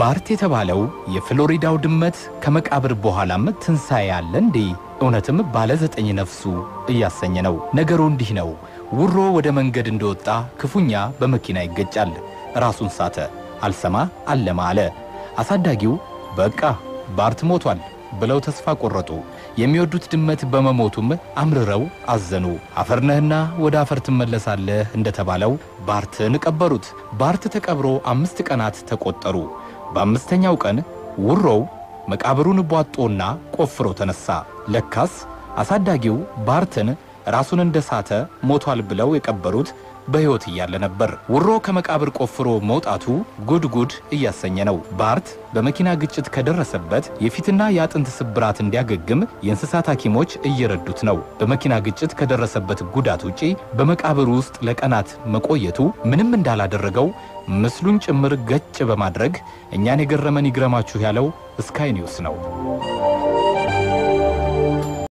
ባርት የተባለው የፍሎሪዳው ድመት ከመቃብር በኋላም ትንሣኤ አለ እንዴ? እውነትም ባለ 9 ነፍሱ እያሰኘ ነው። ነገሩ እንዲህ ነው። ውሮ ወደ መንገድ እንደወጣ ክፉኛ በመኪና ይገጫል። ራሱን ሳተ። አልሰማ አለማ አለ። አሳዳጊው በቃ ባርት ሞቷል ብለው ተስፋ ቆረጡ። የሚወዱት ድመት በመሞቱም አምርረው አዘኑ። አፈርነህና ወደ አፈር ትመለሳለህ እንደተባለው ባርትን ቀበሩት። ባርት ተቀብሮ 5 ቀናት ተቆጠሩ። በ5ኛው ቀን ውሮው መቃብሩን ቧጦና ቆፍሮ ተነሳ። ለካስ አሳዳጊው ባርትን ራሱን እንደሳተ ሞቷል ብለው የቀበሩት በሕይወት እያለ ነበር። ውሮ ከመቃብር ቆፍሮ መውጣቱ ጉድጉድ እያሰኘ ነው። ባርት በመኪና ግጭት ከደረሰበት የፊትና የአጥንት ስብራት እንዲያገግም የእንስሳት ሐኪሞች እየረዱት ነው። በመኪና ግጭት ከደረሰበት ጉዳት ውጪ በመቃብር ውስጥ ለቀናት መቆየቱ ምንም እንዳላደረገው ምስሉን ጭምር ገጭ በማድረግ እኛን የገረመን ይግረማችሁ ያለው ስካይ ኒውስ ነው።